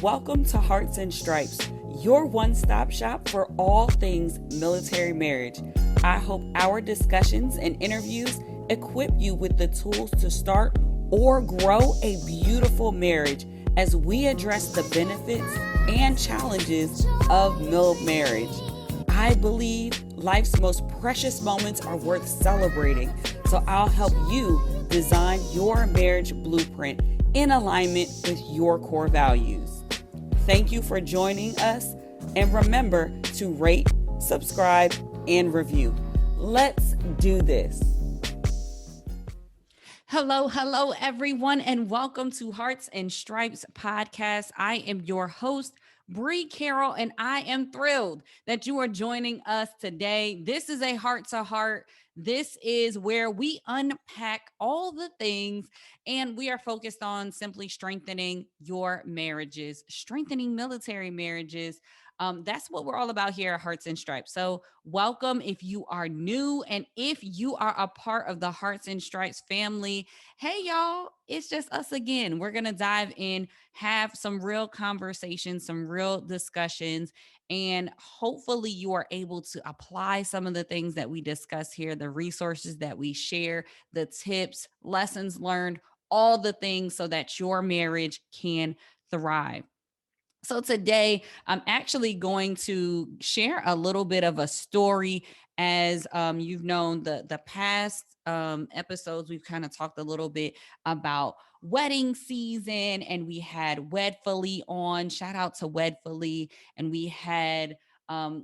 Welcome to Hearts and Stripes, your one-stop shop for all things military marriage. I hope our discussions and interviews equip you with the tools to start or grow a beautiful marriage as we address the benefits and challenges of marriage. I believe life's most precious moments are worth celebrating, so I'll help you design your marriage blueprint in alignment with your core values. Thank you for joining us, and remember to rate, subscribe, and review. Let's do this. Hello, everyone, and welcome to Hearts and Stripes podcast. I am your host, Bree Carroll, and I am thrilled that you are joining us today. This is a heart to heart. This is where we unpack all the things, and we are focused on simply strengthening your marriages, strengthening military marriages. That's what we're all about here at Hearts and Stripes. So welcome if you are new, and if you are a part of the Hearts and Stripes family. Hey, y'all, it's just us again. We're going to dive in, have some real conversations, some real discussions, and hopefully you are able to apply some of the things that we discuss here, the resources that we share, the tips, lessons learned, all the things so that your marriage can thrive. So today, I'm actually going to share a little bit of a story. As you've known, the past episodes, we've kind of talked a little bit about wedding season, and we had Wedfully on. Shout out to Wedfully, and we had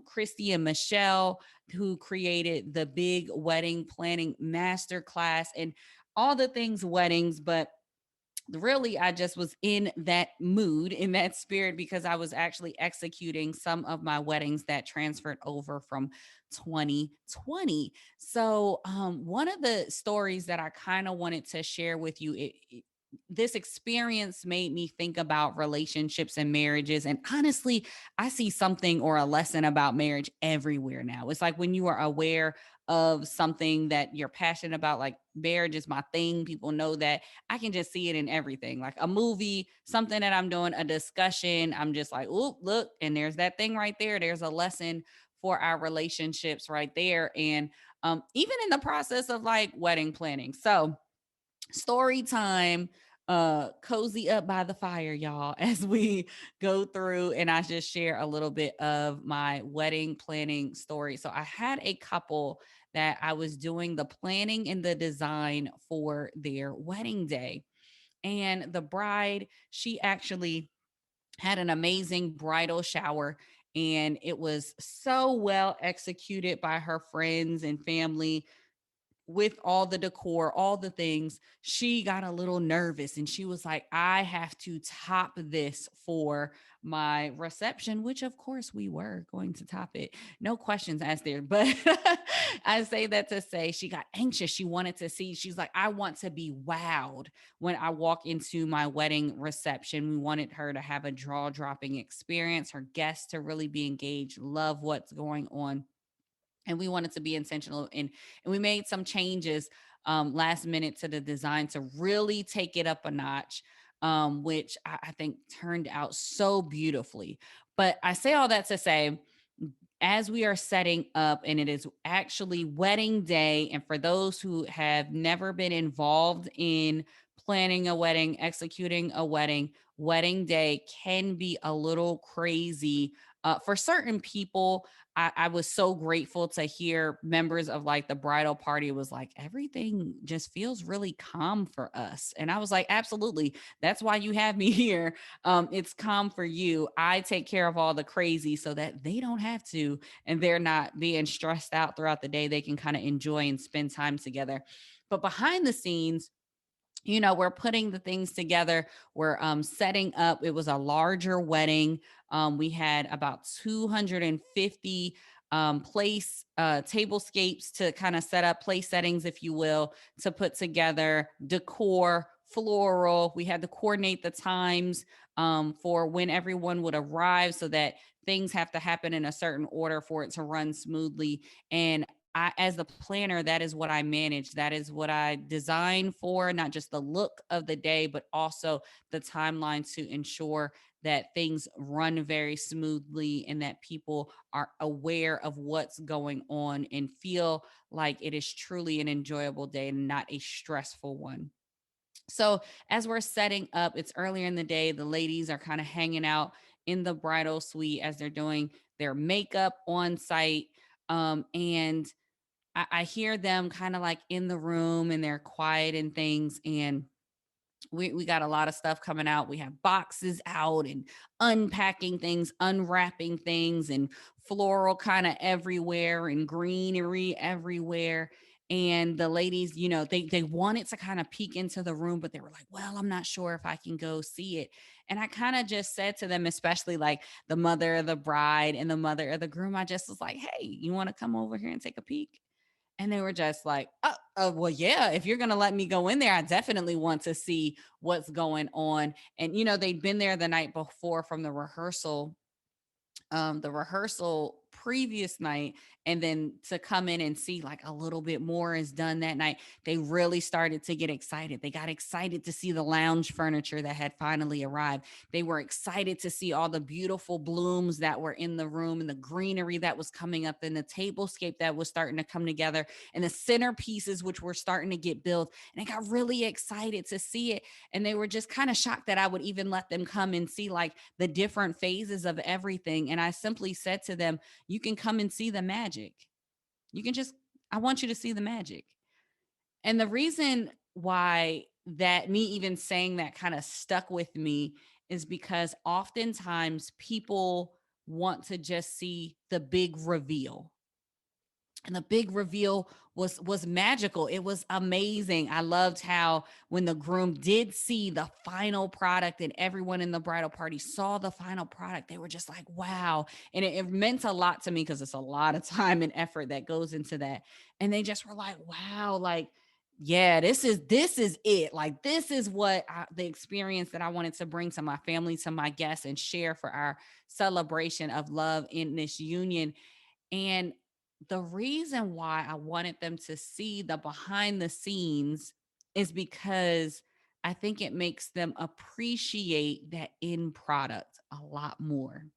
Christy and Michelle, who created the big wedding planning masterclass and all the things weddings, but really I just was in that mood, in that spirit, because I was actually executing some of my weddings that transferred over from 2020. So one of the stories that I kind of wanted to share with you, this experience made me think about relationships and marriages. And honestly, I see something or a lesson about marriage everywhere now. It's like when you are aware of something that you're passionate about, like marriage is my thing. People know that. I can just see it in everything, like a movie, something that I'm doing, a discussion. I'm just like, oh, look, and there's that thing right there. There's a lesson for our relationships right there. And even in the process of like wedding planning. So, story time, cozy up by the fire, y'all, as we go through and I just share a little bit of my wedding planning story. So I had a couple that I was doing the planning and the design for their wedding day, and the bride, she actually had an amazing bridal shower, and it was so well executed by her friends and family with all the decor, all the things. She got a little nervous and she was like, I have to top this for my reception, which of course we were going to top it. No questions asked there. But I say that to say she got anxious. She wanted to see, she's like, I want to be wowed when I walk into my wedding reception. We wanted her to have a jaw dropping experience, her guests to really be engaged, love what's going on, and we wanted to be intentional, and we made some changes last minute to the design to really take it up a notch, which I think turned out so beautifully. But I say all that to say, as we are setting up, and it is actually wedding day, and for those who have never been involved in planning a wedding, executing a wedding, wedding day can be a little crazy for certain people. I was so grateful to hear members of like the bridal party was like, everything just feels really calm for us. And I was like, absolutely. That's why you have me here. It's calm for you. I take care of all the crazy so that they don't have to, and they're not being stressed out throughout the day. They can kind of enjoy and spend time together. But behind the scenes, we're putting the things together. We're setting up. It was a larger wedding. We had about 250 place tablescapes to kind of set up, place settings, if you will, to put together decor, floral. We had to coordinate the times for when everyone would arrive so that things have to happen in a certain order for it to run smoothly. And as the planner, that is what I manage. That is what I design for, not just the look of the day, but also the timeline to ensure that things run very smoothly and that people are aware of what's going on and feel like it is truly an enjoyable day and not a stressful one. So, as we're setting up, it's earlier in the day. The ladies are kind of hanging out in the bridal suite as they're doing their makeup on site. And I hear them kind of like in the room and they're quiet and things. And we got a lot of stuff coming out. We have boxes out and unpacking things, unwrapping things, and floral kind of everywhere and greenery everywhere. And the ladies, they wanted to kind of peek into the room, but they were like, well, I'm not sure if I can go see it. And I kind of just said to them, especially like the mother of the bride and the mother of the groom, I just was like, hey, you want to come over here and take a peek? And they were just like, well, yeah, if you're going to let me go in there, I definitely want to see what's going on. And, they'd been there the night before from the rehearsal previous night, and then to come in and see like a little bit more is done that night, they really started to get excited. They got excited to see the lounge furniture that had finally arrived. They were excited to see all the beautiful blooms that were in the room and the greenery that was coming up and the tablescape that was starting to come together and the centerpieces which were starting to get built. And they got really excited to see it, and they were just kind of shocked that I would even let them come and see like the different phases of everything. And I simply said to them, you can come and see the magic. You can just, I want you to see the magic. And the reason why that me even saying that kind of stuck with me is because oftentimes people want to just see the big reveal, and the big reveal was magical. It was amazing. I loved how when the groom did see the final product and everyone in the bridal party saw the final product, they were just like, wow. And it meant a lot to me because it's a lot of time and effort that goes into that. And they just were like, wow, like, yeah, this is it. Like, this is the experience that I wanted to bring to my family, to my guests, and share for our celebration of love in this union. And the reason why I wanted them to see the behind the scenes is because I think it makes them appreciate that end product a lot more.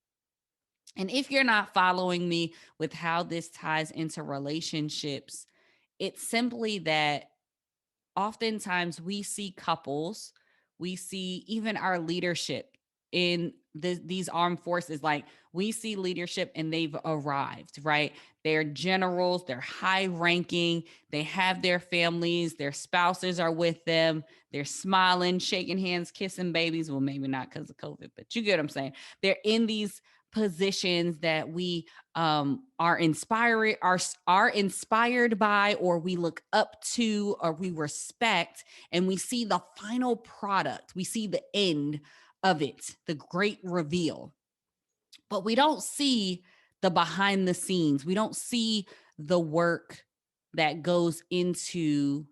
And if you're not following me with how this ties into relationships, it's simply that oftentimes we see couples, we see even our leadership in these armed forces. Like, we see leadership and they've arrived, right? They're generals, they're high ranking, they have their families, their spouses are with them, they're smiling, shaking hands, kissing babies. Well, maybe not because of COVID, but you get what I'm saying. They're in these positions that we are inspired by, or we look up to, or we respect, and we see the final product, we see the end of it, the great reveal. But we don't see the behind the scenes. We don't see the work that goes into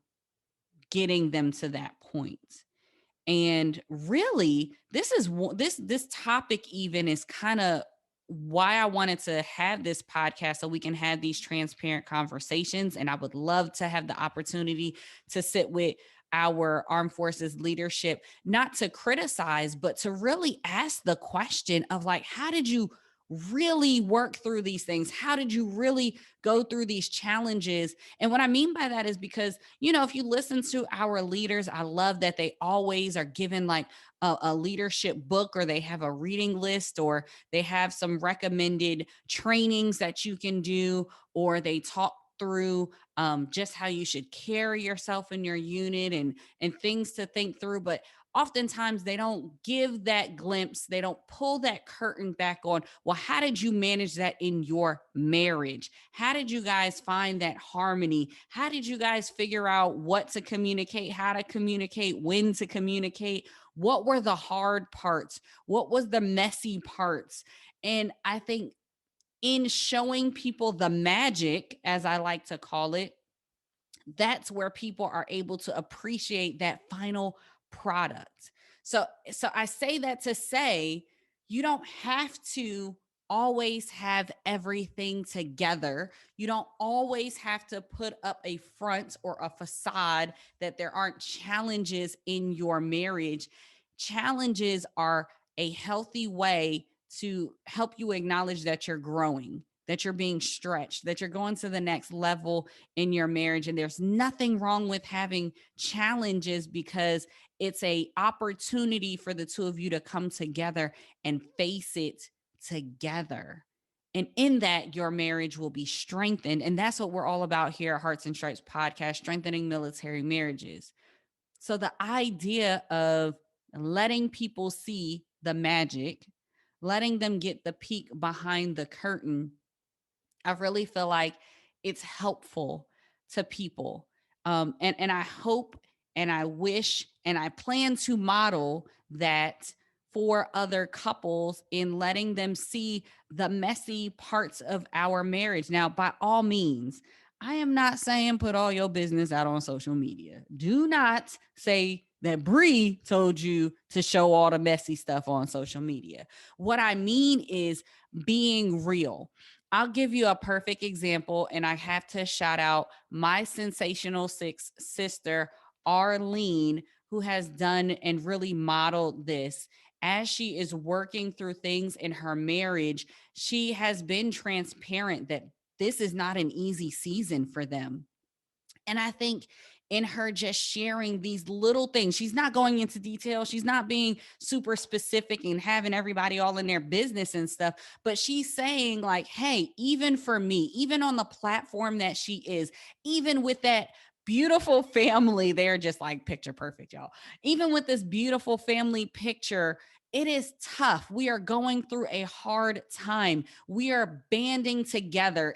getting them to that point. And really, this topic even is kind of why I wanted to have this podcast, so we can have these transparent conversations. And I would love to have the opportunity to sit with our armed forces leadership, not to criticize, but to really ask the question of like, how did you really work through these things? How did you really go through these challenges? And what I mean by that is because, if you listen to our leaders, I love that they always are given like a leadership book, or they have a reading list, or they have some recommended trainings that you can do, or they talk through just how you should carry yourself in your unit, and things to think through. But oftentimes they don't give that glimpse. They don't pull that curtain back on, well, how did you manage that in your marriage? How did you guys find that harmony? How did you guys figure out what to communicate, how to communicate, when to communicate? What were the hard parts? What was the messy parts? And I think in showing people the magic, as I like to call it, that's where people are able to appreciate that final product. So I say that to say, you don't have to always have everything together. You don't always have to put up a front or a facade that there aren't challenges in your marriage. Challenges are a healthy way to help you acknowledge that you're growing, that you're being stretched, that you're going to the next level in your marriage. And there's nothing wrong with having challenges because it's a opportunity for the two of you to come together and face it together. And in that, your marriage will be strengthened. And that's what we're all about here at Hearts and Stripes podcast, strengthening military marriages. So the idea of letting people see the magic, letting them get the peek behind the curtain, I really feel like it's helpful to people. And I hope and I wish and I plan to model that for other couples in letting them see the messy parts of our marriage. Now, by all means, I am not saying put all your business out on social media. Do not say that Bree told you to show all the messy stuff on social media. What I mean is being real. I'll give you a perfect example, and I have to shout out my sensational six sister, Arlene, who has done and really modeled this. As she is working through things in her marriage, she has been transparent that this is not an easy season for them. And I think in her just sharing these little things, she's not going into detail. She's not being super specific and having everybody all in their business and stuff. But she's saying, like, hey, even for me, even on the platform that she is, even with that beautiful family, they're just like picture perfect, y'all. Even with this beautiful family picture, it is tough. We are going through a hard time. We are banding together.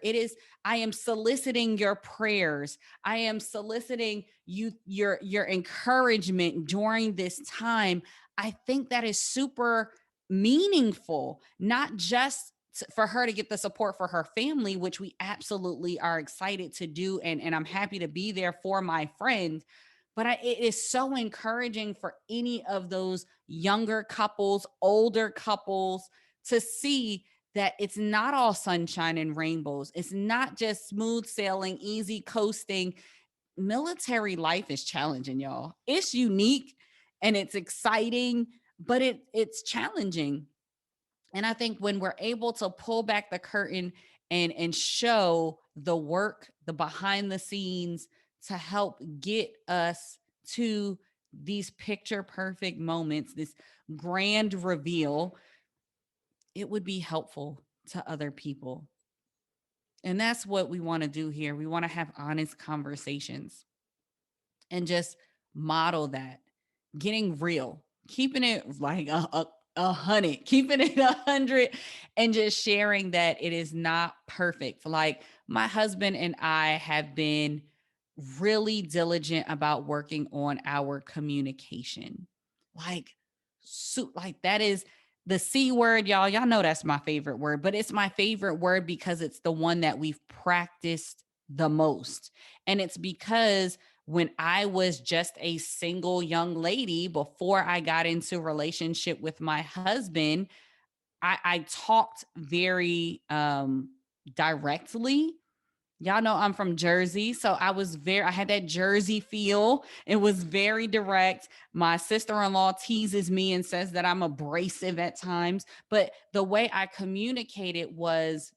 I am soliciting your prayers. I am soliciting your encouragement during this time. I think that is super meaningful, not just for her to get the support for her family, which we absolutely are excited to do. And I'm happy to be there for my friend. But it is so encouraging for any of those younger couples, older couples to see that it's not all sunshine and rainbows. It's not just smooth sailing, easy coasting. Military life is challenging, y'all. It's unique and it's exciting, but it's challenging. And I think when we're able to pull back the curtain and show the work, the behind the scenes to help get us to these picture perfect moments, this grand reveal, it would be helpful to other people. And that's what we want to do here. We want to have honest conversations and just model that, getting real, keeping it like a hundred, keeping it 100, and just sharing that it is not perfect. Like my husband and I have been really diligent about working on our communication. Like, like that is the C word, y'all. Y'all know that's my favorite word, but it's my favorite word because it's the one that we've practiced the most. And it's because when I was just a single young lady before I got into relationship with my husband, I talked very directly. Y'all know I'm from Jersey, so I had that Jersey feel. It was very direct. My sister-in-law teases me and says that I'm abrasive at times, but the way I communicated was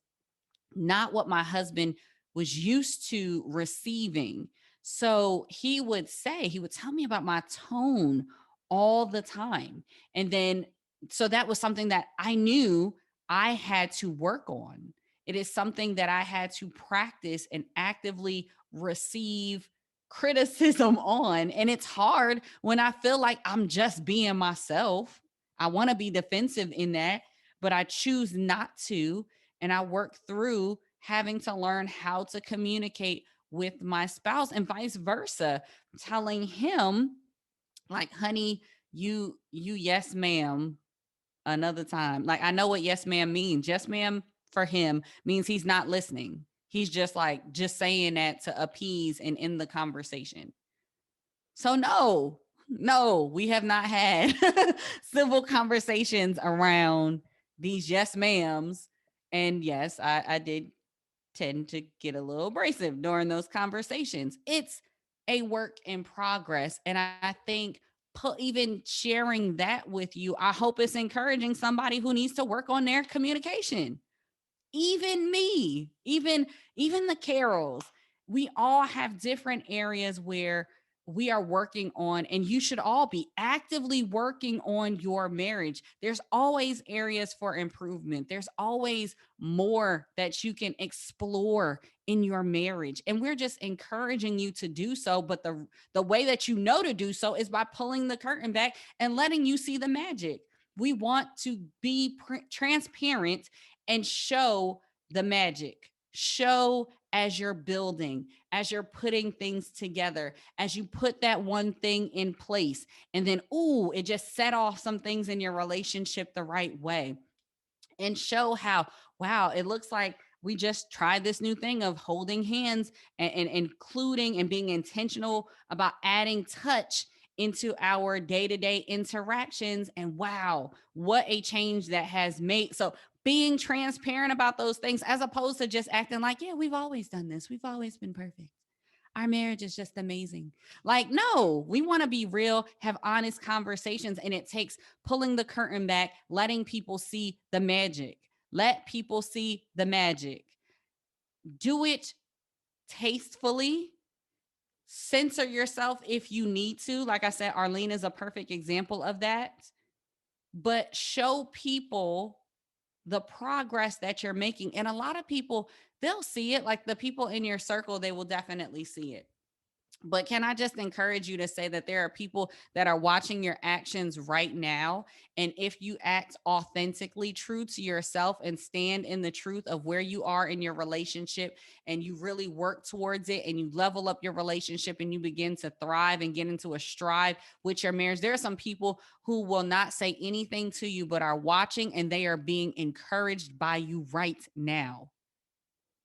not what my husband was used to receiving. So he would tell me about my tone all the time. And then, so that was something that I knew I had to work on. It is something that I had to practice and actively receive criticism on. And it's hard when I feel like I'm just being myself. I want to be defensive in that, but I choose not to, and I work through having to learn how to communicate with my spouse and vice versa, telling him like, honey, you yes ma'am another time. Like I know what yes ma'am means. Yes ma'am for him means he's not listening. He's just like just saying that to appease and end the conversation. So no, we have not had civil conversations around these yes ma'ams. And yes, I did tend to get a little abrasive during those conversations. It's a work in progress. And I think even sharing that with you, I hope it's encouraging somebody who needs to work on their communication. Even me, even the Carols, we all have different areas where we are working on, and you should all be actively working on your marriage. There's always areas for improvement. There's always more that you can explore in your marriage, and we're just encouraging you to do so. But the way that you know to do so is by pulling the curtain back and letting you see the magic. We want to be transparent and show the magic. Show as you're building, as you're putting things together, as you put that one thing in place, and then, ooh, it just set off some things in your relationship the right way. And show how, wow, it looks like we just tried this new thing of holding hands and including and being intentional about adding touch into our day-to-day interactions. And wow, what a change that has made. So being transparent about those things, as opposed to just acting like, yeah, we've always done this, we've always been perfect, our marriage is just amazing. Like, no, we want to be real, have honest conversations. And it takes pulling the curtain back, letting people see the magic. Let people see the magic. Do it tastefully. Censor yourself if you need to. Like I said, Arlene is a perfect example of that. But show people the progress that you're making. And a lot of people, they'll see it. Like the people in your circle, they will definitely see it. But can I just encourage you to say that there are people that are watching your actions right now? And if you act authentically true to yourself and stand in the truth of where you are in your relationship, and you really work towards it, and you level up your relationship, and you begin to thrive and get into a stride with your marriage, there are some people who will not say anything to you, but are watching, and they are being encouraged by you right now.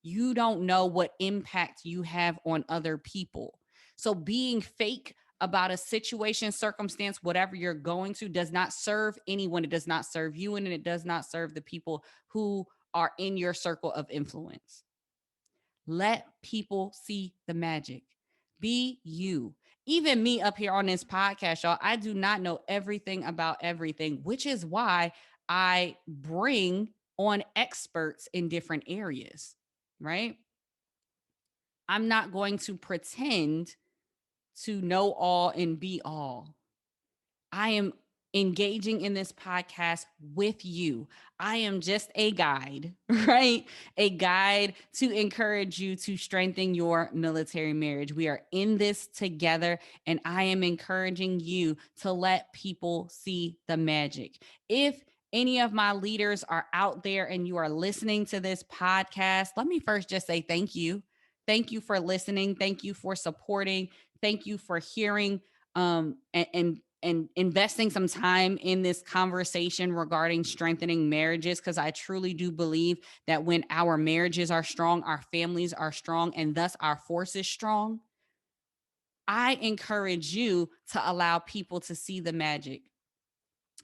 You don't know what impact you have on other people. So being fake about a situation, circumstance, whatever you're going to, does not serve anyone. It does not serve you, and it does not serve the people who are in your circle of influence. Let people see the magic. Be you. Even me up here on this podcast, y'all, I do not know everything about everything, which is why I bring on experts in different areas, right? I'm not going to pretend to know all and be all. I am engaging in this podcast with you. I am just a guide, right? A guide to encourage you to strengthen your military marriage. We are in this together, and I am encouraging you to let people see the magic. If any of my leaders are out there and you are listening to this podcast, let me first just say thank you. Thank you for listening. Thank you for supporting. Thank you for hearing and investing some time in this conversation regarding strengthening marriages, because I truly do believe that when our marriages are strong, our families are strong, and thus our force is strong. I encourage you to allow people to see the magic.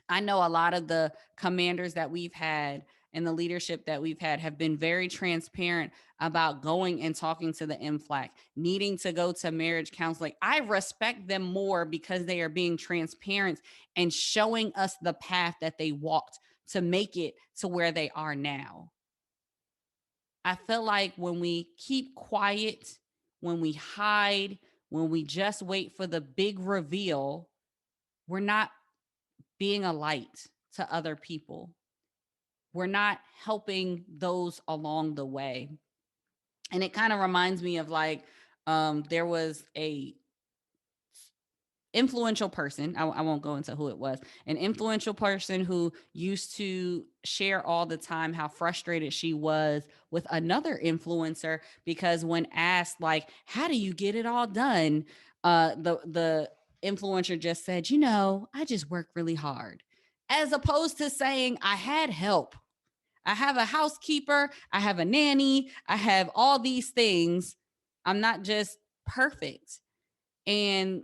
I know a lot of the commanders that we've had and the leadership that we've had have been very transparent about going and talking to the MFLAC, needing to go to marriage counseling. I respect them more because they are being transparent and showing us the path that they walked to make it to where they are now. I feel like when we keep quiet, when we hide, when we just wait for the big reveal, we're not being a light to other people. We're not helping those along the way. And it kind of reminds me of like, there was a influential person. I won't go into who it was. An influential person who used to share all the time how frustrated she was with another influencer, because when asked like, how do you get it all done? The influencer just said, I just work really hard. As opposed to saying, I had help. I have a housekeeper, I have a nanny, I have all these things. I'm not just perfect. And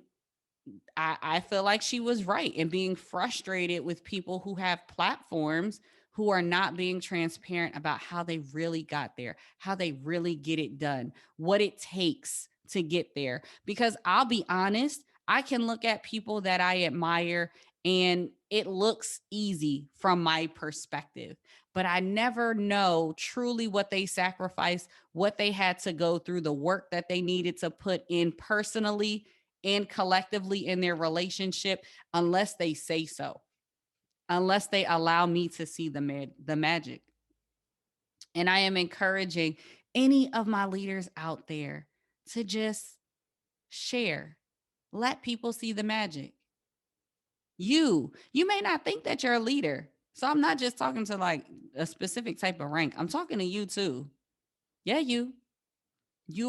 I feel like she was right in being frustrated with people who have platforms who are not being transparent about how they really got there, how they really get it done, what it takes to get there. Because I'll be honest, I can look at people that I admire and it looks easy from my perspective, but I never know truly what they sacrificed, what they had to go through, the work that they needed to put in personally and collectively in their relationship, unless they say so, unless they allow me to see the magic. And I am encouraging any of my leaders out there to just share, let people see the magic. You may not think that you're a leader. So I'm not just talking to like a specific type of rank. I'm talking to you too. Yeah, you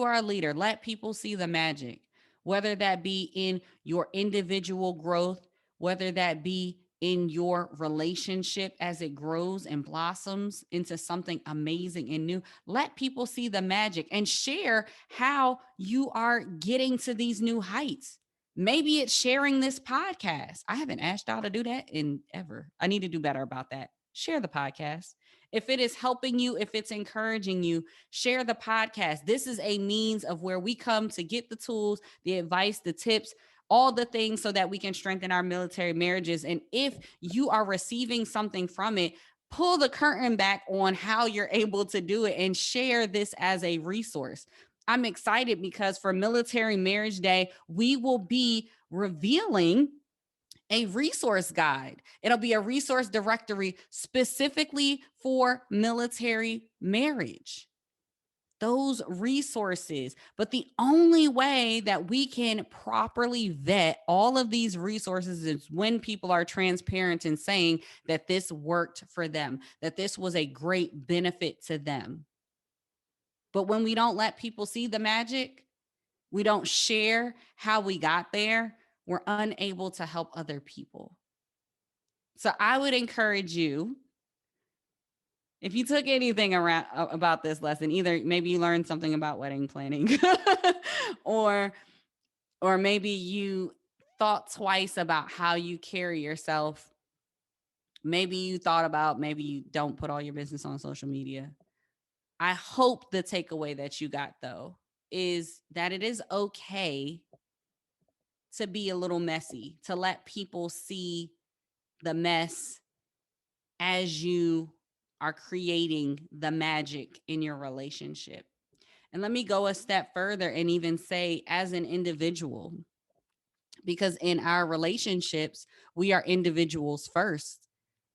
are a leader. Let people see the magic, whether that be in your individual growth, whether that be in your relationship as it grows and blossoms into something amazing and new. Let people see the magic and share how you are getting to these new heights. Maybe it's sharing this podcast. I haven't asked y'all to do that in ever. I need to do better about that. Share the podcast. If it is helping you, if it's encouraging you, share the podcast. This is a means of where we come to get the tools, the advice, the tips, all the things so that we can strengthen our military marriages. And if you are receiving something from it, pull the curtain back on how you're able to do it and share this as a resource. I'm excited because for Military Marriage Day, we will be revealing a resource guide. It'll be a resource directory specifically for military marriage. Those resources. But the only way that we can properly vet all of these resources is when people are transparent and saying that this worked for them, that this was a great benefit to them. But when we don't let people see the magic, we don't share how we got there, we're unable to help other people. So I would encourage you, if you took anything around about this lesson, either maybe you learned something about wedding planning or or maybe you thought twice about how you carry yourself. Maybe you thought about maybe you don't put all your business on social media. I hope the takeaway that you got though is that it is okay to be a little messy, to let people see the mess as you are creating the magic in your relationship. And let me go a step further and even say, as an individual, because in our relationships, we are individuals first.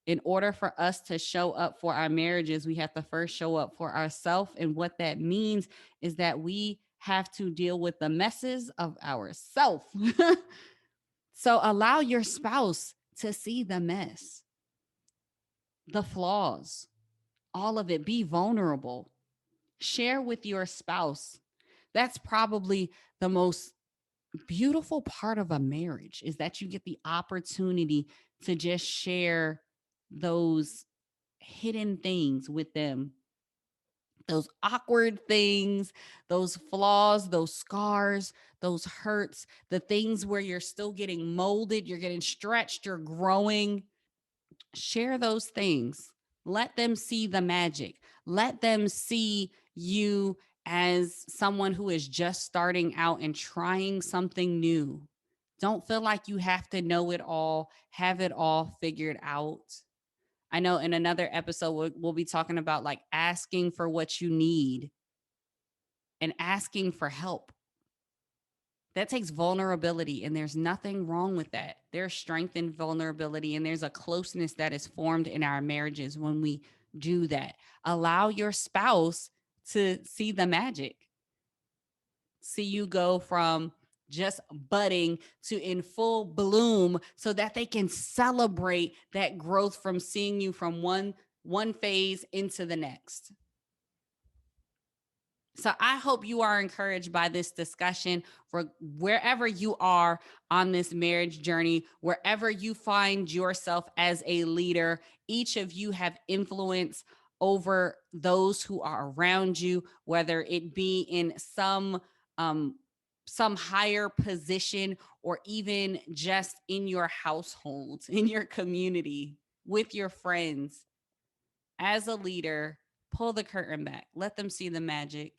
In order for us to show up for our marriages, we have to first show up for ourselves. And what that means is that we have to deal with the messes of ourself. So allow your spouse to see the mess, the flaws, all of it. Be vulnerable. Share with your spouse. That's probably the most beautiful part of a marriage is that you get the opportunity to just share those hidden things with them, those awkward things, those flaws, those scars, those hurts, the things where you're still getting molded, you're getting stretched, you're growing. Share those things. Let them see the magic. Let them see you as someone who is just starting out and trying something new. Don't feel like you have to know it all, have it all figured out. I know in another episode, we'll be talking about like asking for what you need and asking for help. That takes vulnerability, and there's nothing wrong with that. There's strength in vulnerability, and there's a closeness that is formed in our marriages when we do that. Allow your spouse to see the magic, see you go from just budding to in full bloom so that they can celebrate that growth from seeing you from one phase into the next. So I hope you are encouraged by this discussion for wherever you are on this marriage journey, wherever you find yourself as a leader. Each of you have influence over those who are around you, whether it be in some higher position or even just in your household, in your community, with your friends. as a leader, pull the curtain back. Let them see the magic.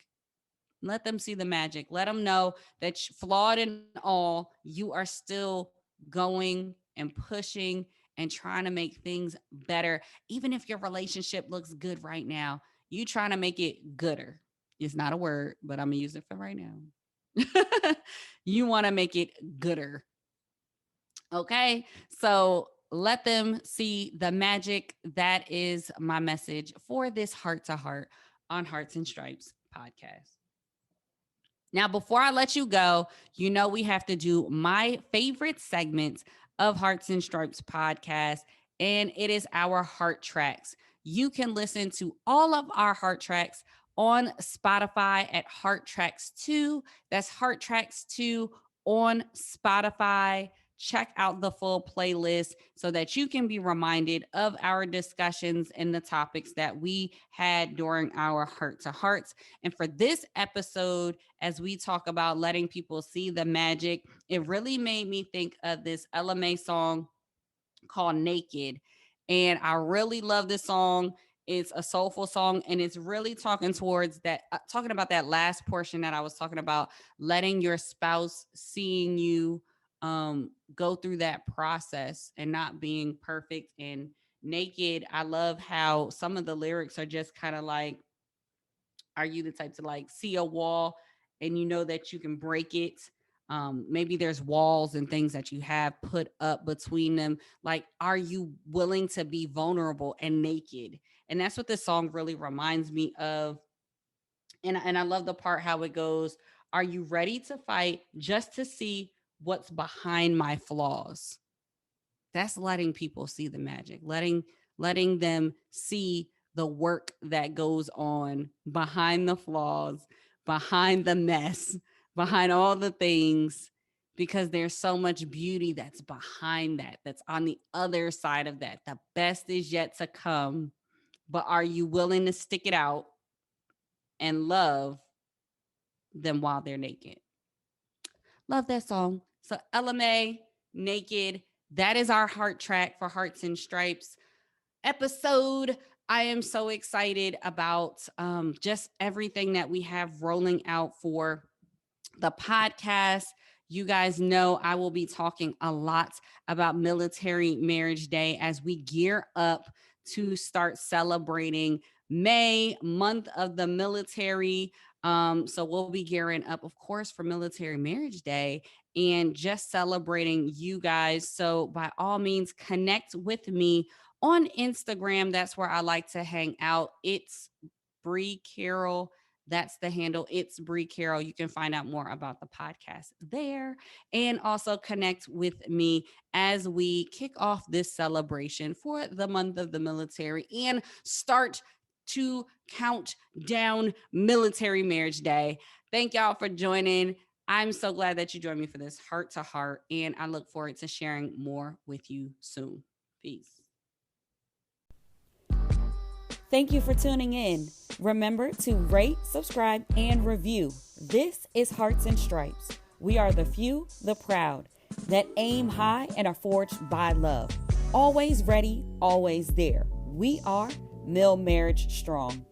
Let them see the magic. Let them know that flawed and all, you are still going and pushing and trying to make things better. Even if your relationship looks good right now, you trying to make it gooder. It's not a word, but I'm going to use it for right now. You want to make it gooder. Okay. So let them see the magic. That is my message for this Heart to Heart on Hearts and Stripes podcast. Now, before I let you go, you know we have to do my favorite segment of Hearts and Stripes podcast, and it is our heart tracks. You can listen to all of our heart tracks on Spotify at Heart Tracks 2. That's Heart Tracks 2 on Spotify. Check out the full playlist so that you can be reminded of our discussions and the topics that we had during our Heart to Hearts. And for this episode, as we talk about letting people see the magic, it really made me think of this LMA song called Naked. And I really love this song. It's a soulful song, and it's really talking towards that, talking about that last portion that I was talking about, letting your spouse seeing you go through that process and not being perfect and naked. I love how some of the lyrics are just kind of like, are you the type to like see a wall and you know that you can break it? Maybe there's walls and things that you have put up between them. Like, are you willing to be vulnerable and naked? And that's what this song really reminds me of. And I love the part how it goes, are you ready to fight just to see what's behind my flaws? That's letting people see the magic, letting them see the work that goes on behind the flaws, behind the mess, behind all the things, because there's so much beauty that's behind that, that's on the other side of that. The best is yet to come. But are you willing to stick it out and love them while they're naked? Love that song. So LMA, Naked, that is our heart track for Hearts and Stripes episode. I am so excited about just everything that we have rolling out for the podcast. You guys know I will be talking a lot about Military Marriage Day as we gear up to start celebrating May, month of the military. So we'll be gearing up, of course, for Military Marriage Day and just celebrating you guys. So by all means, connect with me on Instagram. That's where I like to hang out. It's Bree Carroll. That's the handle. It's Bree Carroll. You can find out more about the podcast there and also connect with me as we kick off this celebration for the month of the military and start to count down Military Marriage Day. Thank y'all for joining. I'm so glad that you joined me for this Heart to Heart, and I look forward to sharing more with you soon. Peace. Thank you for tuning in. Remember to rate, subscribe, and review. This is Hearts and Stripes. We are the few, the proud, that aim high and are forged by love. Always ready, always there. We are Mill Marriage Strong.